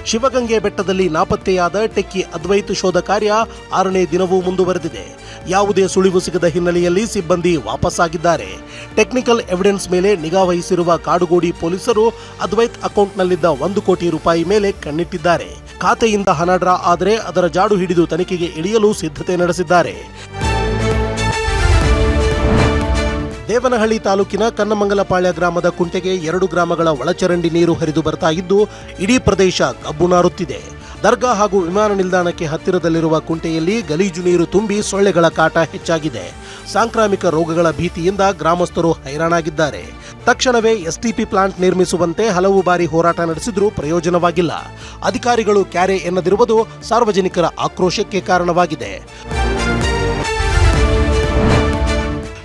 ಶಿವಗಂಗೆ ಬೆಟ್ಟದಲ್ಲಿ ನಾಪತ್ತೆಯಾದ ಟೆಕ್ಕಿ ಅದ್ವೈತ್ ಶೋಧ ಕಾರ್ಯ 6ನೇ ದಿನವೂ ಮುಂದುವರೆದಿದೆ. ಯಾವುದೇ ಸುಳಿವು ಸಿಗದ ಹಿನ್ನೆಲೆಯಲ್ಲಿ ಸಿಬ್ಬಂದಿ ವಾಪಸ್ಸಾಗಿದ್ದಾರೆ. ಟೆಕ್ನಿಕಲ್ ಎವಿಡೆನ್ಸ್ ಮೇಲೆ ನಿಗಾ ವಹಿಸಿರುವ ಕಾಡುಗೋಡಿ ಪೊಲೀಸರು ಅದ್ವೈತ್ ಅಕೌಂಟ್ನಲ್ಲಿದ್ದ 1 ಕೋಟಿ ರೂಪಾಯಿ ಮೇಲೆ ಕಣ್ಣಿಟ್ಟಿದ್ದಾರೆ. ಖಾತೆಯಿಂದ ಹಣ ಡ್ರಾ ಆದರೆ ಅದರ ಜಾಡು ಹಿಡಿದು ತನಿಖೆಗೆ ಇಳಿಯಲು ಸಿದ್ಧತೆ ನಡೆಸಿದ್ದಾರೆ. ದೇವನಹಳ್ಳಿ ತಾಲೂಕಿನ ಕನ್ನಮಂಗಲಪಾಳ್ಯ ಗ್ರಾಮದ ಕುಂಟೆಗೆ 2 ಗ್ರಾಮಗಳ ಒಳಚರಂಡಿ ನೀರು ಹರಿದು ಬರ್ತಾ ಇದ್ದು ಇಡೀ ಪ್ರದೇಶ ಕಬ್ಬು ನಾರುತ್ತಿದೆ. ದರ್ಗಾ ಹಾಗೂ ವಿಮಾನ ನಿಲ್ದಾಣಕ್ಕೆ ಹತ್ತಿರದಲ್ಲಿರುವ ಕುಂಟೆಯಲ್ಲಿ ಗಲೀಜು ನೀರು ತುಂಬಿ ಸೊಳ್ಳೆಗಳ ಕಾಟ ಹೆಚ್ಚಾಗಿದೆ. ಸಾಂಕ್ರಾಮಿಕ ರೋಗಗಳ ಭೀತಿಯಿಂದ ಗ್ರಾಮಸ್ಥರು ಹೈರಾಣಾಗಿದ್ದಾರೆ. ತಕ್ಷಣವೇ ಎಸ್ಟಿಪಿ ಪ್ಲಾಂಟ್ ನಿರ್ಮಿಸುವಂತೆ ಹಲವು ಬಾರಿ ಹೋರಾಟ ನಡೆಸಿದ್ರೂ ಪ್ರಯೋಜನವಾಗಿಲ್ಲ. ಅಧಿಕಾರಿಗಳು ಕ್ಯಾರೆ ಎನ್ನದಿರುವುದು ಸಾರ್ವಜನಿಕರ ಆಕ್ರೋಶಕ್ಕೆ ಕಾರಣವಾಗಿದೆ.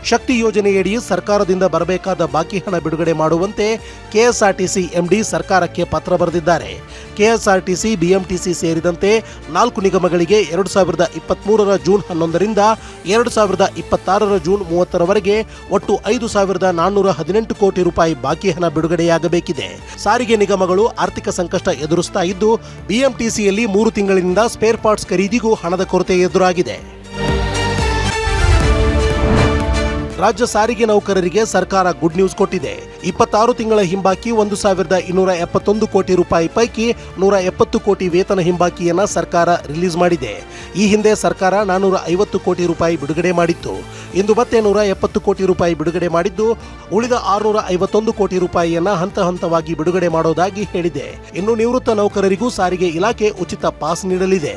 ಶಕ್ತಿ ಯೋಜನೆಯಡಿ ಸರ್ಕಾರದಿಂದ ಬರಬೇಕಾದ ಬಾಕಿ ಹಣ ಬಿಡುಗಡೆ ಮಾಡುವಂತೆ ಕೆಎಸ್ಆರ್ಟಿಸಿ ಎಂಡಿ ಸರ್ಕಾರಕ್ಕೆ ಪತ್ರ ಬರೆದಿದ್ದಾರೆ. ಕೆಎಸ್ಆರ್ಟಿಸಿ, ಬಿಎಂಟಿಸಿ ಸೇರಿದಂತೆ 4 ನಿಗಮಗಳಿಗೆ 2023 ಜೂನ್ 11ರಿಂದ 2026 ಜೂನ್ 30ರವರೆಗೆ ಒಟ್ಟು 5,418 ಕೋಟಿ ರೂಪಾಯಿ ಬಾಕಿ ಹಣ ಬಿಡುಗಡೆಯಾಗಬೇಕಿದೆ. ಸಾರಿಗೆ ನಿಗಮಗಳು ಆರ್ಥಿಕ ಸಂಕಷ್ಟ ಎದುರಿಸ್ತಾ ಇದ್ದು ಬಿಎಂಟಿಸಿಯಲ್ಲಿ 3 ತಿಂಗಳಿನಿಂದ ಸ್ಪೇರ್ ಪಾರ್ಟ್ಸ್ ಖರೀದಿಗೂ ಹಣದ ಕೊರತೆ ಎದುರಾಗಿದೆ. ರಾಜ್ಯ ಸಾರಿಗೆ ನೌಕರರಿಗೆ ಸರ್ಕಾರ ಗುಡ್ ನ್ಯೂಸ್ ಕೊಟ್ಟಿದೆ. 26 ತಿಂಗಳ ಹಿಂಬಾಕಿ 1,271 ಕೋಟಿ ರೂಪಾಯಿ ಪೈಕಿ 170 ಕೋಟಿ ವೇತನ ಹಿಂಬಾಕಿಯನ್ನ ಸರ್ಕಾರ ರಿಲೀಸ್ ಮಾಡಿದೆ. ಈ ಹಿಂದೆ ಸರ್ಕಾರ 450 ಕೋಟಿ ರೂಪಾಯಿ ಬಿಡುಗಡೆ ಮಾಡಿತ್ತು. ಇಂದು ಮತ್ತೆ 170 ಕೋಟಿ ರೂಪಾಯಿ ಬಿಡುಗಡೆ ಮಾಡಿದ್ದು ಉಳಿದ 651 ಕೋಟಿ ರೂಪಾಯಿಯನ್ನ ಹಂತ ಹಂತವಾಗಿ ಬಿಡುಗಡೆ ಮಾಡೋದಾಗಿ ಹೇಳಿದೆ. ಇನ್ನು ನಿವೃತ್ತ ನೌಕರರಿಗೂ ಸಾರಿಗೆ ಇಲಾಖೆ ಉಚಿತ ಪಾಸ್ ನೀಡಲಿದೆ.